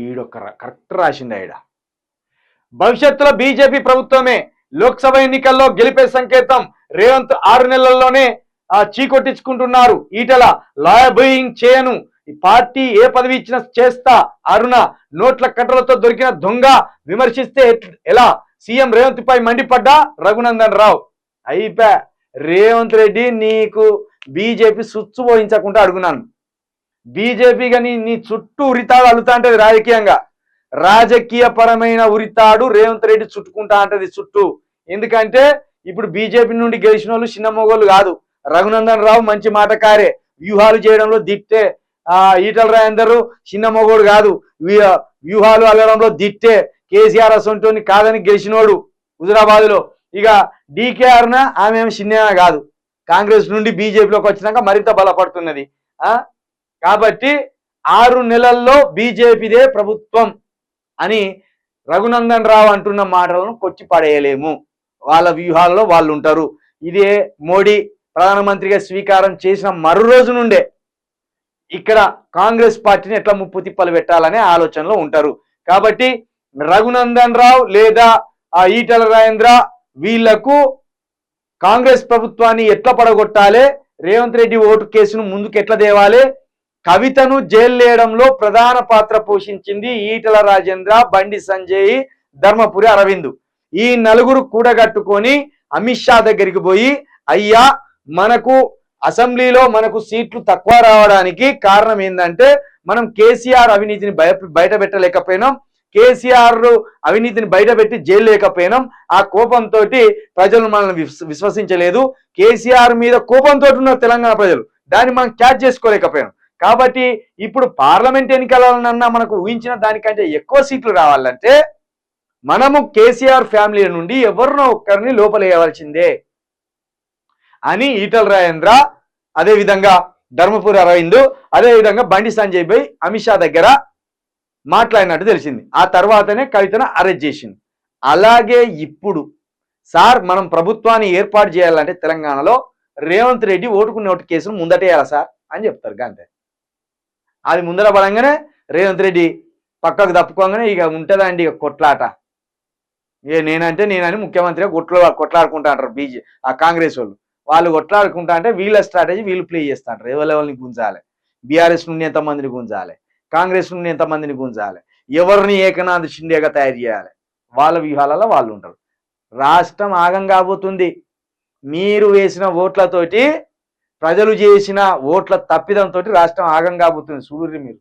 ఈడొక్క correct రాసిండు ఈడ. భవిష్యత్తులో బీజేపీ ప్రభుత్వమే లోక్సభ ఎన్నికల్లో గెలిపే సంకేతం. రేవంత్ 6 నెలల్లోనే చీకొట్టించుకుంటున్నారు. ఈటల లాయబింగ్ చేయను, పార్టీ ఏ పదవి ఇచ్చినా చేస్తా. అరుణ నోట్ల కట్టలతో దొరికిన దొంగ విమర్శిస్తే ఎలా? సీఎం రేవంత్ పై మండిపడ్డా రఘునందన్ రావు. అయిపోయా, రేవంత్ రెడ్డి నీకు బీజేపీ సుచ్చు పోయించకుండా అడుగున్నాను. బీజేపీ కానీ నీ చుట్టూ ఉరితాడు అల్లుతా అంటది. రాజకీయ పరమైన ఉరితాడు రేవంత్ రెడ్డి చుట్టుకుంటా అంటది చుట్టూ. ఎందుకంటే ఇప్పుడు బీజేపీ నుండి గెలిచిన వాళ్ళు చిన్న మొగోళ్ళు కాదు. రఘునందన్ రావు మంచి మాటకారే, వ్యూహాలు చేయడంలో దిట్టే. ఈటల రాజేందర్ చిన్న మొగోడు కాదు, వ్యూహాలు అల్లడంలో దిట్టే. కేసీఆర్ అసొంటోని కాదని గెలిచినోడు హుజురాబాద్ లో. ఇక డీకేఆర్న ఆమె ఏమి చిన్న కాదు, కాంగ్రెస్ నుండి బీజేపీలోకి వచ్చినాక మరింత బలపడుతున్నది. కాబట్టి 6 నెలల్లో బీజేపీదే ప్రభుత్వం అని రఘునందన్ రావు అంటున్న మాటలను కొట్టి పడేయలేము. వాళ్ళ వ్యూహాల్లో వాళ్ళు ఉంటారు. ఇదే మోడీ ప్రధానమంత్రిగా స్వీకారం చేసిన మరో రోజు నుండే ఇక్కడ కాంగ్రెస్ పార్టీని ఎట్లా ముప్పు తిప్పలు పెట్టాలనే ఆలోచనలో ఉంటారు. కాబట్టి రఘునందన్ రావు లేదా ఈటల రాజేంద్ర వీళ్లకు కాంగ్రెస్ ప్రభుత్వాన్ని ఎట్లా పడగొట్టాలి, రేవంత్ రెడ్డి ఓటు కేసును ముందుకు ఎట్లా తేవాలి, కవితను జైల్లేయడంలో ప్రధాన పాత్ర పోషించింది ఈటల రాజేంద్ర, బండి సంజయ్, ధర్మపురి అరవింద్. ఈ నలుగురు కూడగట్టుకొని అమిత్ షా దగ్గరికి పోయి, అయ్యా మనకు అసెంబ్లీలో మనకు సీట్లు తక్కువ రావడానికి కారణం ఏంటంటే మనం కేసీఆర్ అవినీతిని బయట పెట్టలేకపోయినాం, కేసీఆర్ అవినీతిని బయట పెట్టి జైలు లేకపోయినాం. ఆ కోపంతో ప్రజలు మనల్ని విశ్వసించలేదు. కేసీఆర్ మీద కోపంతో ఉన్న తెలంగాణ ప్రజలు దాన్ని మనం క్యాచ్ చేసుకోలేకపోయినాం. కాబట్టి ఇప్పుడు పార్లమెంట్ ఎన్నికలన్నా మనకు ఊహించిన దానికంటే ఎక్కువ సీట్లు రావాలంటే మనము కేసీఆర్ ఫ్యామిలీ నుండి ఎవరినో ఒక్కరిని లోపలేయవలసిందే అని ఈటల రాజేంద్ర, అదేవిధంగా ధర్మపురి అరవింద్, అదేవిధంగా బండి సంజయ్ భాయ్ అమిత్ షా దగ్గర మాట్లాడినట్టు తెలిసింది. ఆ తర్వాతనే కవితను అరెస్ట్ చేసింది. అలాగే ఇప్పుడు సార్ మనం ప్రభుత్వాన్ని ఏర్పాటు చేయాలంటే తెలంగాణలో రేవంత్ రెడ్డి ఓటుకు నోటు కేసును ముందటేయాలి సార్ అని చెప్తారు. అంతే, అది ముందర పడంగానే రేవంత్ రెడ్డి పక్కకు తప్పుకోగానే ఇక ఉంటుందండి ఇక కొట్లాట. నేనని ముఖ్యమంత్రిగా కొట్లాడుకుంటా అంటారు కాంగ్రెస్ వాళ్ళు కొట్లాడుకుంటా అంటే వీళ్ళ స్ట్రాటజీ వీళ్ళు ప్లే చేస్తా అంటారు. ఎవరెవరిని గుంజాలి, బీఆర్ఎస్ నుండి ఎంతమందిని గుంజాలి, కాంగ్రెస్ నుండి ఎంతమందిని గుంజాలి, ఎవరిని ఏకనాథ్ షిండేగా తయారు చేయాలి, వాళ్ళ వ్యూహాలలో వాళ్ళు ఉంటారు. రాష్ట్రం ఆగం కాబోతుంది. మీరు వేసిన ఓట్లతోటి, ప్రజలు చేసిన ఓట్ల తప్పిదంతో రాష్ట్రం ఆగం కాబోతుంది. చూడండి మీరు.